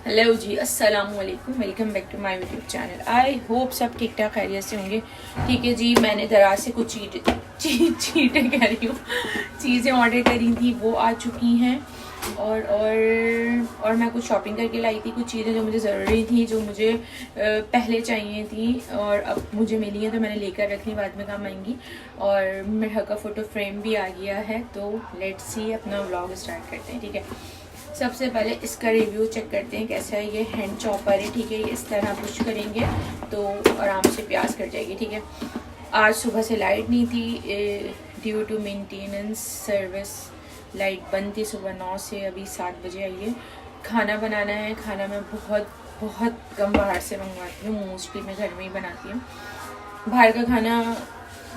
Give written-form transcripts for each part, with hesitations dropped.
Hello जी, अस्सलाम वालेकुम। Welcome back to my YouTube channel. I hope सब ठीक ठाक खैरियत से होंगे। ठीक है जी, मैंने दराज से कुछ चीटें कह रही हूँ, चीज़ें ऑर्डर करी थी, वो आ चुकी हैं। और मैं कुछ शॉपिंग करके लाई थी, कुछ चीज़ें जो मुझे ज़रूरी थी, जो मुझे पहले चाहिए थी और अब मुझे मिली है, तो मैंने लेकर रखनी, बाद में काम आएंगी। और मेरा का फ़ोटो फ्रेम भी आ गया है, तो लेट्स सी अपना व्लॉग स्टार्ट करते हैं। ठीक है, सबसे पहले इसका रिव्यू चेक करते हैं कैसा है। ये हैंड चॉपर है, ठीक है। ये इस तरह पुश करेंगे तो आराम से प्याज कट जाएगी, ठीक है। आज सुबह से लाइट नहीं थी, due to maintenance service light बंद थी सुबह 9 से, अभी 7 बजे आई है। खाना बनाना है, खाना मैं बहुत बहुत कम बाहर से मंगवाती हूँ, मोस्टली मैं घर में ही बनाती हूँ। बाहर का खाना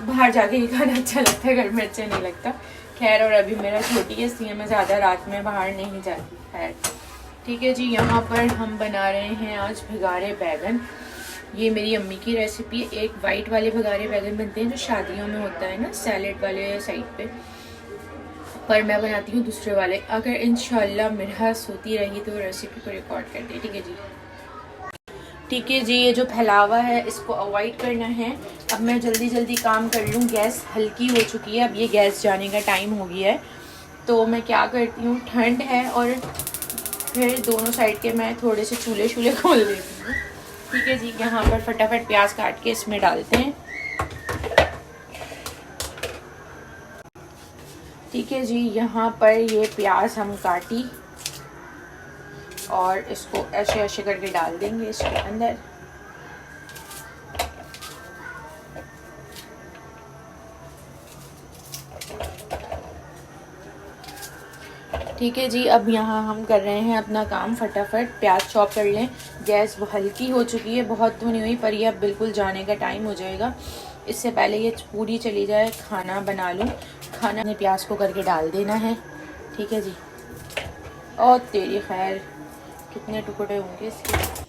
बाहर जाके ही खाना अच्छा लगता है, घर में अच्छा नहीं लगता। खैर, और अभी मेरा छोटी है, इसलिए मैं ज़्यादा रात में बाहर नहीं जाती। खैर ठीक है जी, यहाँ पर हम बना रहे हैं आज भगारे बैगन। ये मेरी अम्मी की रेसिपी है। एक वाइट वाले भगारे बैगन बनते हैं जो शादियों में होता है ना, सैलेड वाले साइड पे, पर मैं बनाती हूँ दूसरे वाले। अगर इंशाल्लाह मेरा होती रही तो रेसिपी को रिकॉर्ड करते हैं। ठीक है जी, ठीक है जी। ये जो फैलावा है इसको अवॉइड करना है। अब मैं जल्दी जल्दी काम कर लूँ, गैस हल्की हो चुकी है, अब ये गैस जाने का टाइम हो गया है। तो मैं क्या करती हूँ, ठंड है और फिर दोनों साइड के मैं थोड़े से चूल्हे खोल देती हूँ। ठीक है जी, यहाँ पर फटाफट प्याज काट के इसमें डालते हैं। ठीक है जी, यहाँ पर ये प्याज हम काटी और इसको ऐसे ऐसे करके डाल देंगे इसके अंदर। ठीक है जी, अब यहाँ हम कर रहे हैं अपना काम, फटाफट प्याज चॉप कर लें। गैस वो हल्की हो चुकी है, बहुत तो नहीं हुई, पर यह अब बिल्कुल जाने का टाइम हो जाएगा। इससे पहले ये पूरी चली जाए, खाना बना लूँ। खाना ने प्याज को करके डाल देना है। ठीक है जी, और तेरी खैर कितने टुकड़े होंगे इसके।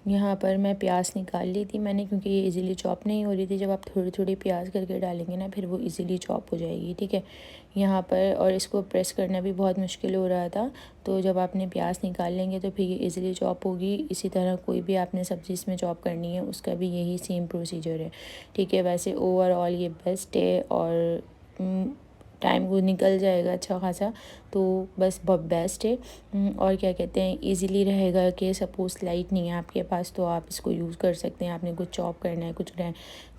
यहाँ पर मैं प्याज निकाल ली थी मैंने, क्योंकि ये इजीली चॉप नहीं हो रही थी। जब आप थोड़ी थोड़ी प्याज करके डालेंगे ना, फिर वो इजीली चॉप हो जाएगी। ठीक है, यहाँ पर और इसको प्रेस करना भी बहुत मुश्किल हो रहा था, तो जब आपने प्याज निकाल लेंगे तो फिर ये इजीली चॉप होगी। इसी तरह कोई भी आपने सब्ज़ी इसमें चॉप करनी है, उसका भी यही सेम प्रोसीजर है। ठीक है, वैसे ओवरऑल ये बेस्ट है और टाइम को निकल जाएगा अच्छा खासा, तो बस बहुत बेस्ट है। और क्या कहते हैं, इजीली रहेगा कि सपोज़ लाइट नहीं है आपके पास तो आप इसको यूज़ कर सकते हैं। आपने कुछ चॉप करना है,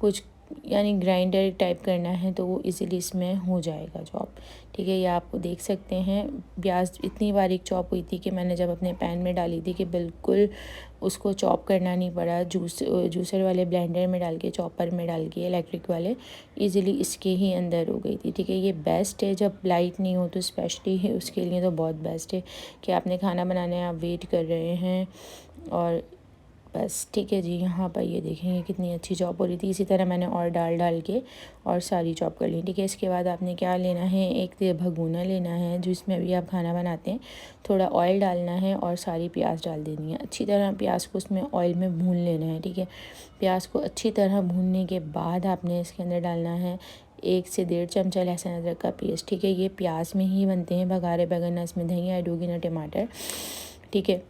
कुछ यानी ग्राइंडर टाइप करना है, तो वो इजीली इसमें हो जाएगा चॉप। ठीक है, ये आपको देख सकते हैं प्याज इतनी बारीक चॉप हुई थी कि मैंने जब अपने पैन में डाली थी कि बिल्कुल उसको चॉप करना नहीं पड़ा। जूसर वाले ब्लेंडर में डाल के, चॉपर में डाल के, इलेक्ट्रिक वाले, इजीली इसके ही अंदर हो गई थी। ठीक है, ये बेस्ट है जब लाइट नहीं हो, तो स्पेशली है उसके लिए तो बहुत बेस्ट है कि आपने खाना बनाना है, आप वेट कर रहे हैं और बस। ठीक है जी, यहाँ पर ये देखेंगे कितनी अच्छी चॉप हो रही थी। इसी तरह मैंने और डाल के और सारी चॉप कर ली। ठीक है, इसके बाद आपने क्या लेना है, एक भगोना लेना है जिसमें भी आप खाना बनाते हैं, थोड़ा ऑयल डालना है और सारी प्याज डाल देनी है। अच्छी तरह प्याज को उसमें ऑयल में भून लेना है। ठीक है, प्याज को अच्छी तरह भूनने के बाद आपने इसके अंदर डालना है 1 से 1.5 चमचा लहसुन अदरक का पेस्ट। ठीक है, ये प्याज में ही बनते हैं भगारे बैगन, ना इसमें दही ऐड होगी ना टमाटर। ठीक है,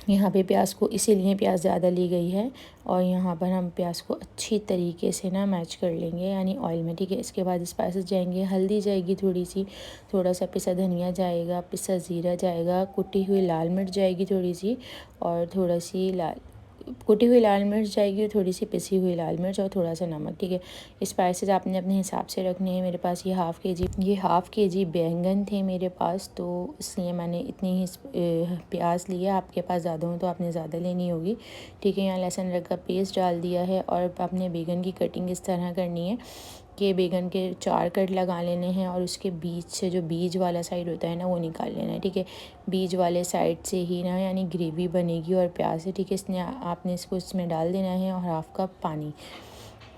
यहाँ पे प्याज को इसीलिए प्याज ज़्यादा ली गई है और यहाँ पर हम प्याज को अच्छी तरीके से ना मैच कर लेंगे, यानी ऑयल में। ठीक है, इसके बाद स्पाइसेस जाएंगे, हल्दी जाएगी थोड़ी सी, थोड़ा सा पिसा धनिया जाएगा, पिसा ज़ीरा जाएगा, कुटी हुई लाल मिर्च जाएगी थोड़ी सी, और थोड़ा सी कुटी हुई लाल मिर्च जाएगी, थोड़ी सी पिसी हुई लाल मिर्च और थोड़ा सा नमक। ठीक है, स्पाइसेस आपने अपने हिसाब से रखने हैं। मेरे पास ये हाफ़ के जी बैंगन थे मेरे पास, तो इसलिए मैंने इतनी ही प्याज लिया। आपके पास ज़्यादा हो तो आपने ज़्यादा लेनी होगी। ठीक है, यहाँ लहसुन अदरक का पेस्ट डाल दिया है और आपने बैगन की कटिंग इस तरह करनी है कि बैगन के 4 कट लगा लेने हैं और उसके बीच से जो बीज वाला साइड होता है ना, वो निकाल लेना है। ठीक है, बीज वाले साइड से ही ना यानी ग्रेवी बनेगी और प्याज है। ठीक है, आपने इसको इसमें डाल देना है और 1/2 कप पानी।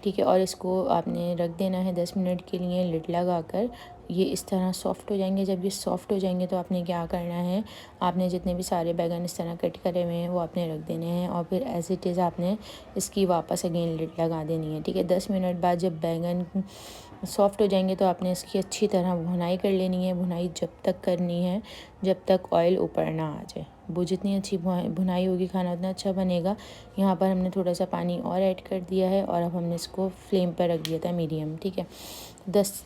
ठीक है, और इसको आपने रख देना है 10 मिनट के लिए लिड लगा कर। ये इस तरह सॉफ़्ट हो जाएंगे। जब ये सॉफ़्ट हो जाएंगे तो आपने क्या करना है, आपने जितने भी सारे बैगन इस तरह कट करे हुए हैं वो आपने रख देने हैं और फिर एज़ इट इज़ आपने इसकी वापस अगेन लिड लगा देनी है। ठीक है, 10 मिनट बाद जब बैगन सॉफ़्ट हो जाएंगे तो आपने इसकी अच्छी तरह भुनाई कर लेनी है। भुनाई जब तक करनी है जब तक ऑयल ऊपर ना आ जाए। वो जितनी अच्छी भुनाई होगी खाना उतना अच्छा बनेगा। यहाँ पर हमने थोड़ा सा पानी और ऐड कर दिया है और अब हमने इसको फ्लेम पर रख दिया था मीडियम, ठीक है,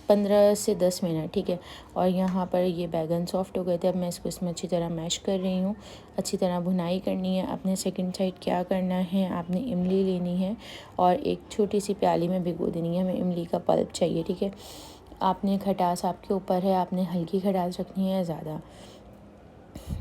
15 से 10 मिनट, ठीक है। और यहाँ पर ये बैगन सॉफ्ट हो गए थे। अब मैं इसको इसमें अच्छी तरह मैश कर रही हूँ, अच्छी तरह भुनाई करनी है। अपने सेकंड साइड क्या करना है, आपने इमली लेनी है और एक छोटी सी प्याली में भिगो देनी है। हमें इमली का पल्प चाहिए, ठीक है। आपने खटास आपके ऊपर है, आपने हल्की खटास रखनी है ज़्यादा।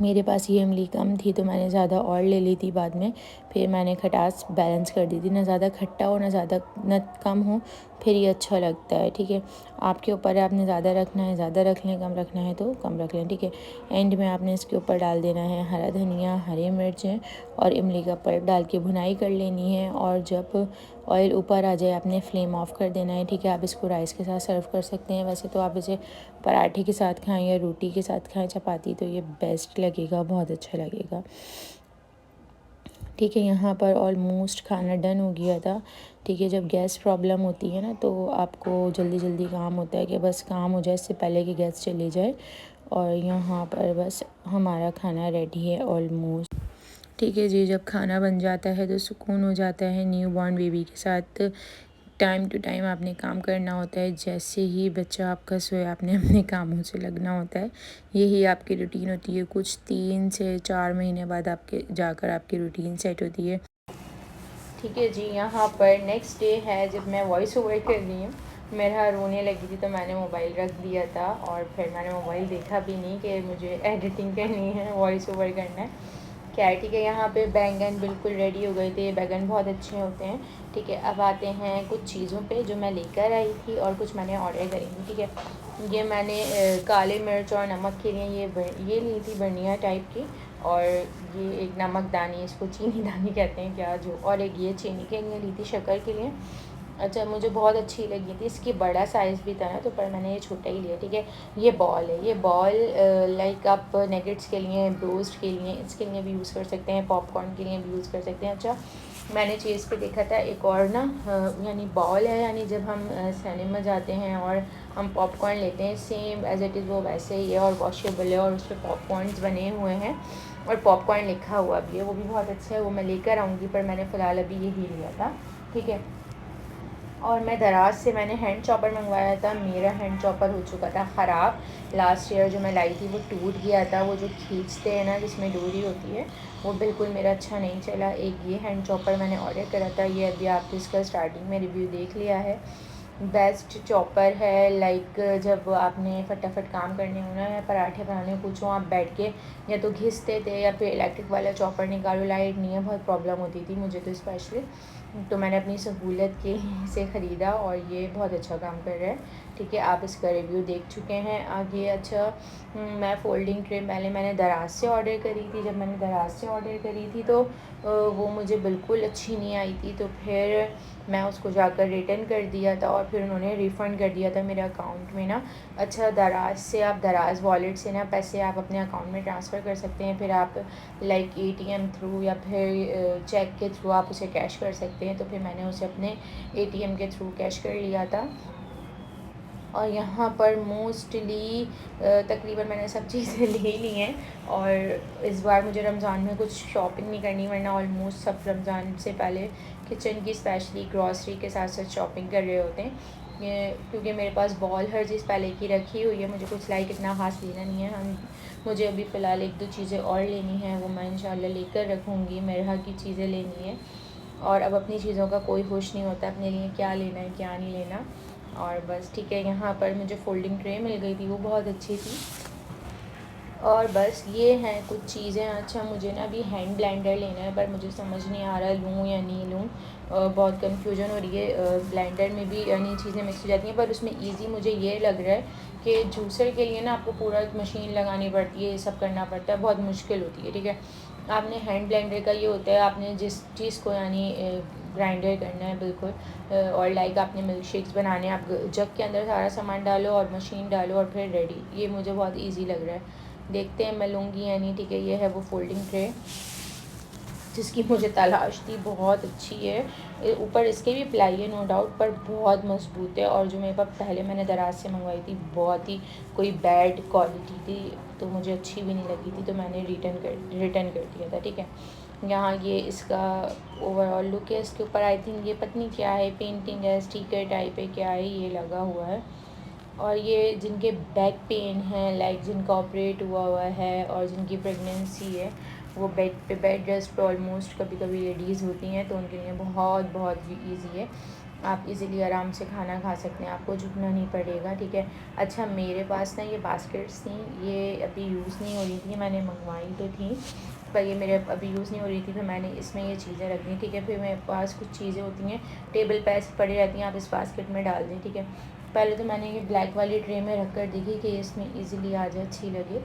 मेरे पास ये इमली कम थी तो मैंने ज़्यादा और ले ली थी बाद में, फिर मैंने खटास बैलेंस कर दी थी, ना ज़्यादा खट्टा हो ना कम हो, फिर ये अच्छा लगता है, ठीक है। आपके ऊपर है, आपने ज़्यादा रखना है ज़्यादा रख लें, कम रखना है तो कम रख लें, ठीक है। एंड में आपने इसके ऊपर डाल देना है हरा धनिया, हरी मिर्चें और इमली का पल्प डाल के भुनाई कर लेनी है। और जब ऑयल ऊपर आ जाए आपने फ्लेम ऑफ कर देना है, ठीक है। आप इसको राइस के साथ सर्व कर सकते हैं। वैसे तो आप इसे पराठे के साथ खाएं या रोटी के साथ खाएं, चपाती, तो ये बेस्ट लगेगा, बहुत अच्छा लगेगा, ठीक है। यहाँ पर ऑलमोस्ट खाना डन हो गया था, ठीक है। जब गैस प्रॉब्लम होती है ना तो आपको जल्दी जल्दी काम होता है कि बस काम हो जाए इससे पहले कि गैस चली जाए। और यहाँ पर बस हमारा खाना रेडी है ऑलमोस्ट, ठीक है जी। जब खाना बन जाता है तो सुकून हो जाता है। न्यू बॉर्न बेबी के साथ टाइम टू टाइम आपने काम करना होता है। जैसे ही बच्चा आपका सोए आपने अपने कामों से लगना होता है। यही आपकी रूटीन होती है। कुछ 3 से 4 महीने बाद आपके जाकर आपकी रूटीन सेट होती है, ठीक है जी। यहाँ पर नेक्स्ट डे है जब मैं वॉइस ओवर कर रही हूँ। मेरा रोने लगी थी तो मैंने मोबाइल रख दिया था और फिर मैंने मोबाइल देखा भी नहीं कि मुझे एडिटिंग करनी है, वॉइस ओवर करना है, क्या है, ठीक है। यहाँ पे बैंगन बिल्कुल रेडी हो गए थे। बैंगन बहुत अच्छे होते हैं, ठीक है। अब आते हैं कुछ चीज़ों पे जो मैं लेकर आई थी और कुछ मैंने ऑर्डर करी थी, ठीक है। ये मैंने काली मिर्च और नमक के लिए ये ली थी बर्निया टाइप की, और ये एक नमक दानी, इसको चीनी दानी कहते हैं क्या जो, और एक ये चीनी के लिए ली थी, शक्कर के लिए। अच्छा, मुझे बहुत अच्छी लगी थी। इसकी बड़ा साइज़ भी था ना तो पर मैंने ये छोटा ही लिया, ठीक है। ये बॉल है, ये बॉल लाइक आप नेगेट्स के लिए, ब्रोस्ट के लिए, इसके लिए भी यूज़ कर सकते हैं, पॉपकॉर्न के लिए भी यूज़ कर सकते हैं। अच्छा, मैंने चीज़ पे देखा था एक और ना, यानी बॉल है, यानी जब हम सिनेमा जाते हैं और हम पॉपकॉर्न लेते हैं, सेम एज़ इट इज़ वो वैसे ही है और वॉशेबल है और उस पर पॉपकॉर्न्स बने हुए हैं और पॉपकॉर्न लिखा हुआ भी है, वो भी बहुत अच्छा है। वो मैं लेकर आऊँगी, पर मैंने फ़िलहाल अभी यही लिया था, ठीक है। और मैं दराज से मैंने हैंड चॉपर मंगवाया था। मेरा हैंड चॉपर हो चुका था ख़राब। लास्ट ईयर जो मैं लाई थी वो टूट गया था। वो जो खींचते हैं ना जिसमें डोरी होती है, वो बिल्कुल मेरा अच्छा नहीं चला। एक ये हैंड चॉपर मैंने ऑर्डर करा था, ये अभी आपने इसका स्टार्टिंग में रिव्यू देख लिया है। बेस्ट चॉपर है, लाइक जब आपने फटाफट काम करने होना है, पराठे बनाने कुछ हो, आप बैठ के या तो घिसते थे या फिर इलेक्ट्रिक वाला चॉपर निकालो, लाइट नहीं है, बहुत प्रॉब्लम होती थी मुझे तो स्पेशली। तो मैंने अपनी सहूलत के से ख़रीदा और ये बहुत अच्छा काम कर रहा है, ठीक है। आप इसका रिव्यू देख चुके हैं आगे। अच्छा, मैं फ़ोल्डिंग ट्रे पहले मैंने दराज से ऑर्डर करी थी। जब मैंने दराज से ऑर्डर करी थी तो वो मुझे बिल्कुल अच्छी नहीं आई थी, तो फिर मैं उसको जाकर रिटर्न कर दिया था और फिर उन्होंने रिफ़ंड कर दिया था मेरे अकाउंट में ना। अच्छा, दराज से आप दराज वॉलेट से ना पैसे आप अपने अकाउंट में ट्रांसफ़र कर सकते हैं, फिर आप लाइक ATM थ्रू या फिर चेक के थ्रू आप उसे कैश कर सकते हैं। तो फिर मैंने उसे अपने ATM के थ्रू कैश कर लिया था। और यहाँ पर मोस्टली तकरीबन मैंने सब चीज़ें ले ली हैं और इस बार मुझे रमज़ान में कुछ शॉपिंग नहीं करनी, वरना ऑलमोस्ट सब रमज़ान से पहले किचन की स्पेशली ग्रॉसरी के साथ साथ शॉपिंग कर रहे होते हैं। क्योंकि मेरे पास बॉल हर चीज़ पहले की रखी हुई है, मुझे कुछ लाइक इतना खास लेना नहीं है। मुझे अभी फ़िलहाल 1-2 चीज़ें और लेनी है, वो मैं इंशाल्लाह लेकर रखूँगी। मेरे की चीज़ें लेनी है और अब अपनी चीज़ों का कोई होश नहीं होता अपने लिए क्या लेना है क्या नहीं लेना। और बस ठीक है, यहाँ पर मुझे फ़ोल्डिंग ट्रे मिल गई थी, वो बहुत अच्छी थी। और बस ये हैं कुछ चीज़ें। अच्छा, मुझे ना अभी हैंड ब्लेंडर लेना है, पर मुझे समझ नहीं आ रहा लूँ या नहीं लूँ। बहुत कन्फ्यूजन हो रही है। ब्लेंडर में भी यानी चीज़ें मिक्स हो जाती हैं, पर उसमें ईज़ी मुझे ये लग रहा है कि जूसर के लिए ना आपको पूरा मशीन लगानी पड़ती है, ये सब करना पड़ता है, बहुत मुश्किल होती है, ठीक है। आपने हैंड ब्लेंडर का ये होता है, आपने जिस चीज़ को यानी ग्राइंडर करना है बिल्कुल, और लाइक आपने मिल्क शेक्स बनाने हैं, आप जग के अंदर सारा सामान डालो और मशीन डालो और फिर रेडी। ये मुझे बहुत ईजी लग रहा है, देखते हैं मैं लूँगी या नहीं, ठीक है। ये है वो फ़ोल्डिंग ट्रे। जिसकी मुझे तलाश थी। बहुत अच्छी है, ऊपर इसके भी प्लाई है नो डाउट, पर बहुत मजबूत है। और जो मेरे पास पहले मैंने दराज से मंगवाई थी बहुत ही कोई बैड क्वालिटी थी, तो मुझे अच्छी भी नहीं लगी थी, तो मैंने रिटर्न कर दिया था। ठीक है, यहाँ ये इसका ओवरऑल लुक है। इसके ऊपर आई थिंक ये पता नहीं क्या है, पेंटिंग है, स्टिकर टाइप है, क्या है ये लगा हुआ है। और ये जिनके बैक पेन है, लाइक जिनका ऑपरेट हुआ है और जिनकी प्रेगनेंसी है, वो बेड रेस्ट पे ऑलमोस्ट कभी कभी लेडीज़ होती हैं, तो उनके लिए बहुत बहुत ईजी है। आप इजीली आराम से खाना खा सकते हैं, आपको झुकना नहीं पड़ेगा। ठीक है, अच्छा मेरे पास ना ये बास्केट्स थी, ये अभी यूज़ नहीं हो रही थी, मैंने मंगवाई तो थी पर ये मेरे अभी यूज़ नहीं हो रही थी, तो मैंने इसमें ये चीज़ें रख दी। ठीक है, फिर मेरे पास कुछ चीज़ें होती हैं टेबल पे ऐसे पड़ी रहती हैं, आप इस बास्केट में डाल दें। ठीक है, पहले तो मैंने ये ब्लैक वाली ट्रे में रख कर देखी कि इसमें ईज़िली आ जाए, अच्छी लगे,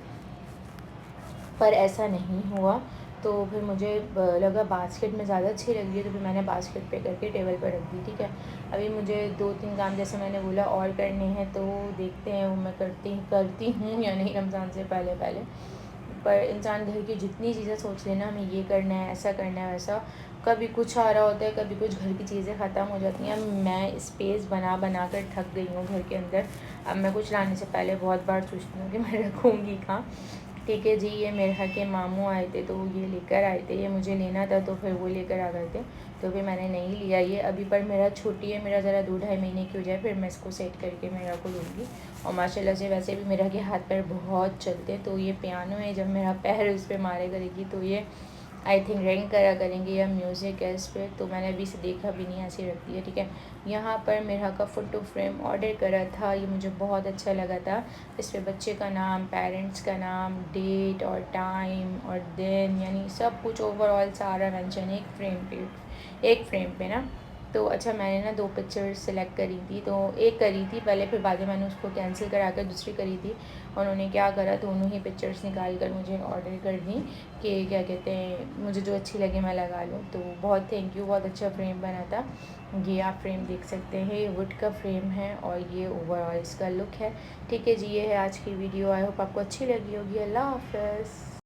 पर ऐसा नहीं हुआ। तो फिर मुझे लगा बास्केट में ज़्यादा अच्छी लगी है, तो फिर मैंने बास्केट पे करके टेबल पर रख दी। ठीक है, अभी मुझे 2-3 काम जैसे मैंने बोला और करने हैं, तो देखते हैं वो मैं करती हूँ या नहीं रमज़ान से पहले पहले। पर इंसान घर की जितनी चीज़ें सोच लेना, हमें ये करना है, ऐसा करना है, वैसा, कभी कुछ आ रहा होता है, कभी कुछ, घर की चीज़ें ख़त्म हो जाती हैं। मैं स्पेस बना बना कर थक गई हूँ घर के अंदर। अब मैं कुछ लाने से पहले बहुत बार सोचती हूँ कि मैं रखूँगी कहाँ। ठीक है जी, ये मेरे के मामू आए थे, तो ये लेकर आए थे, ये मुझे लेना था, तो फिर वो लेकर आ गए थे, तो फिर मैंने नहीं लिया ये अभी। पर मेरा छोटी है, मेरा ज़रा 2-2.5 महीने की हो जाए, फिर मैं इसको सेट करके मेरा को लूँगी। और माशाल्लाह से वैसे भी मेरा के हाथ पैर बहुत चलते, तो ये पियानो है, जब मेरा पैर उस पर मारे करेगी तो ये आई थिंक रिंग करा करेंगे या म्यूज़िक है इस पर, तो मैंने अभी से देखा भी नहीं, ऐसे रख दिया। ठीक है, यहाँ पर मेरा का फ़ोटो फ्रेम ऑर्डर करा था, ये मुझे बहुत अच्छा लगा था। इस पर बच्चे का नाम, पेरेंट्स का नाम, डेट और टाइम और दिन, यानी सब कुछ ओवरऑल सारा मेंशन एक फ्रेम पे ना। तो अच्छा मैंने ना 2 पिक्चर्स सेलेक्ट करी थी, तो एक करी थी पहले, फिर बाद में मैंने उसको कैंसिल करा कर दूसरी करी थी। उन्होंने क्या करा, दोनों ही पिक्चर्स निकाल कर मुझे ऑर्डर कर दी कि क्या कहते हैं, मुझे जो अच्छी लगे मैं लगा लूँ। तो बहुत थैंक यू, बहुत अच्छा फ्रेम बना था। ये आप फ्रेम देख सकते हैं, ये वुड का फ्रेम है और ये ओवरऑल इसका लुक है। ठीक है जी, ये है आज की वीडियो, आई होप आपको अच्छी लगी होगी। अल्लाह हाफ़िज़।